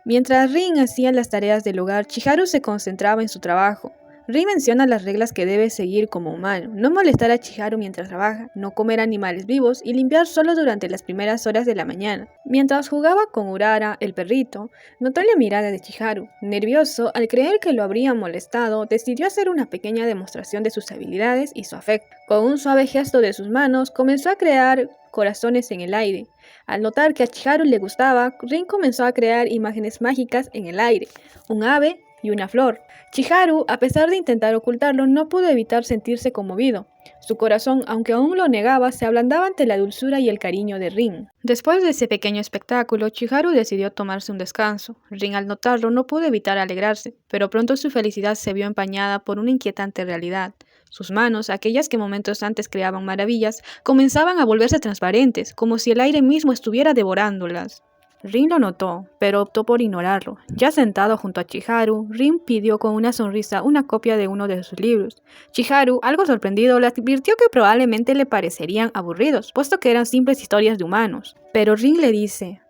Mientras Rin hacía las tareas del hogar, Chiharu se concentraba en su trabajo. Rin menciona las reglas que debe seguir como humano: no molestar a Chiharu mientras trabaja, no comer animales vivos y limpiar solo durante las primeras horas de la mañana. Mientras jugaba con Urara, el perrito, notó la mirada de Chiharu. Nervioso, al creer que lo habrían molestado, decidió hacer una pequeña demostración de sus habilidades y su afecto. Con un suave gesto de sus manos, comenzó a crear corazones en el aire. Al notar que a Chiharu le gustaba, Rin comenzó a crear imágenes mágicas en el aire: un ave y una flor. Chiharu, a pesar de intentar ocultarlo, no pudo evitar sentirse conmovido. Su corazón, aunque aún lo negaba, se ablandaba ante la dulzura y el cariño de Rin. Después de ese pequeño espectáculo, Chiharu decidió tomarse un descanso. Rin, al notarlo, no pudo evitar alegrarse, pero pronto su felicidad se vio empañada por una inquietante realidad. Sus manos, aquellas que momentos antes creaban maravillas, comenzaban a volverse transparentes, como si el aire mismo estuviera devorándolas. Rin lo notó, pero optó por ignorarlo. Ya sentado junto a Chiharu, Rin pidió con una sonrisa una copia de uno de sus libros. Chiharu, algo sorprendido, le advirtió que probablemente le parecerían aburridos, puesto que eran simples historias de humanos. Pero Rin le dice: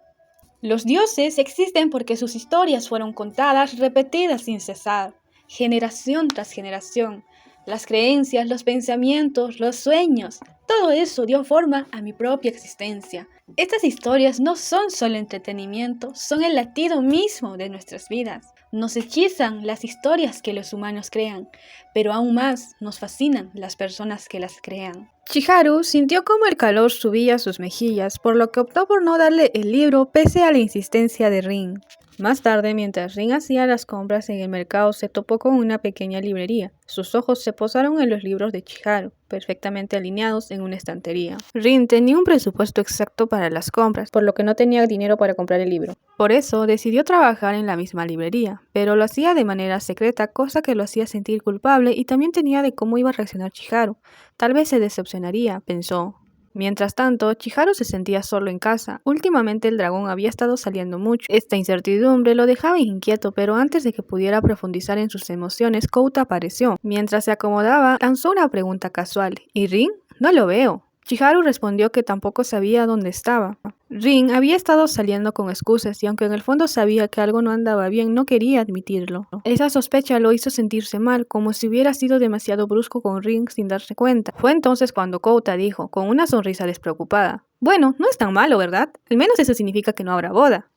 los dioses existen porque sus historias fueron contadas, repetidas sin cesar, generación tras generación. Las creencias, los pensamientos, los sueños, todo eso dio forma a mi propia existencia. Estas historias no son solo entretenimiento, son el latido mismo de nuestras vidas. Nos hechizan las historias que los humanos crean, pero aún más nos fascinan las personas que las crean. Chiharu sintió como el calor subía a sus mejillas, por lo que optó por no darle el libro pese a la insistencia de Rin. Más tarde, mientras Rin hacía las compras en el mercado, se topó con una pequeña librería. Sus ojos se posaron en los libros de Chiharu, perfectamente alineados en una estantería. Rin tenía un presupuesto exacto para las compras, por lo que no tenía dinero para comprar el libro. Por eso, decidió trabajar en la misma librería, pero lo hacía de manera secreta, cosa que lo hacía sentir culpable, y también temía de cómo iba a reaccionar Chiharu. Tal vez se decepcionaría, pensó. Mientras tanto, Chiharu se sentía solo en casa. Últimamente el dragón había estado saliendo mucho. Esta incertidumbre lo dejaba inquieto, pero antes de que pudiera profundizar en sus emociones, Kouta apareció. Mientras se acomodaba, lanzó una pregunta casual: ¿y Rin? No lo veo. Chiharu respondió que tampoco sabía dónde estaba. Rin había estado saliendo con excusas y aunque en el fondo sabía que algo no andaba bien, no quería admitirlo. Esa sospecha lo hizo sentirse mal, como si hubiera sido demasiado brusco con Rin sin darse cuenta. Fue entonces cuando Kouta dijo, con una sonrisa despreocupada: bueno, no es tan malo, ¿verdad? Al menos eso significa que no habrá boda.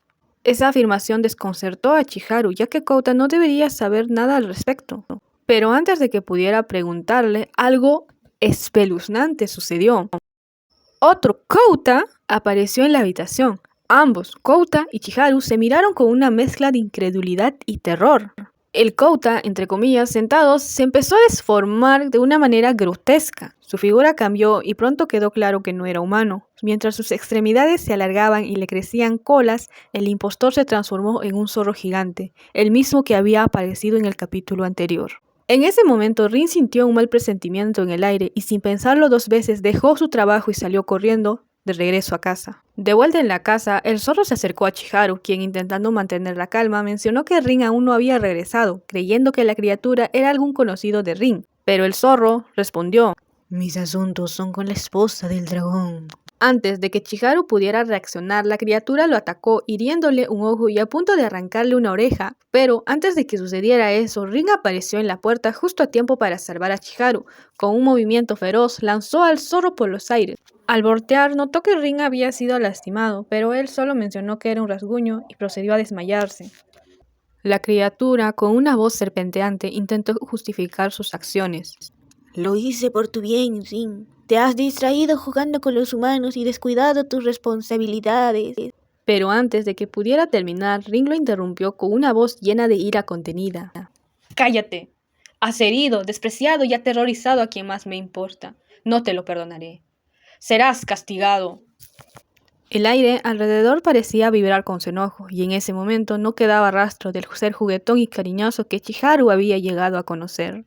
Esa afirmación desconcertó a Chiharu, ya que Kouta no debería saber nada al respecto. Pero antes de que pudiera preguntarle, algo espeluznante sucedió. Otro Kouta apareció en la habitación. Ambos, Kouta y Chiharu, se miraron con una mezcla de incredulidad y terror. El Kouta, entre comillas, sentado, se empezó a desformar de una manera grotesca. Su figura cambió y pronto quedó claro que no era humano. Mientras sus extremidades se alargaban y le crecían colas, el impostor se transformó en un zorro gigante, el mismo que había aparecido en el capítulo anterior. En ese momento, Rin sintió un mal presentimiento en el aire y sin pensarlo dos veces dejó su trabajo y salió corriendo de regreso a casa. De vuelta en la casa, el zorro se acercó a Chiharu, quien, intentando mantener la calma, mencionó que Rin aún no había regresado, creyendo que la criatura era algún conocido de Rin. Pero el zorro respondió: mis asuntos son con la esposa del dragón. Antes de que Chiharu pudiera reaccionar, la criatura lo atacó, hiriéndole un ojo y a punto de arrancarle una oreja. Pero antes de que sucediera eso, Rin apareció en la puerta justo a tiempo para salvar a Chiharu. Con un movimiento feroz, lanzó al zorro por los aires. Al voltear, notó que Rin había sido lastimado, pero él solo mencionó que era un rasguño y procedió a desmayarse. La criatura, con una voz serpenteante, intentó justificar sus acciones. Lo hice por tu bien, Rin. Te has distraído jugando con los humanos y descuidado tus responsabilidades. Pero antes de que pudiera terminar, Rin lo interrumpió con una voz llena de ira contenida. ¡Cállate! Has herido, despreciado y aterrorizado a quien más me importa. No te lo perdonaré. Serás castigado. El aire alrededor parecía vibrar con su enojo, y en ese momento no quedaba rastro del ser juguetón y cariñoso que Chiharu había llegado a conocer.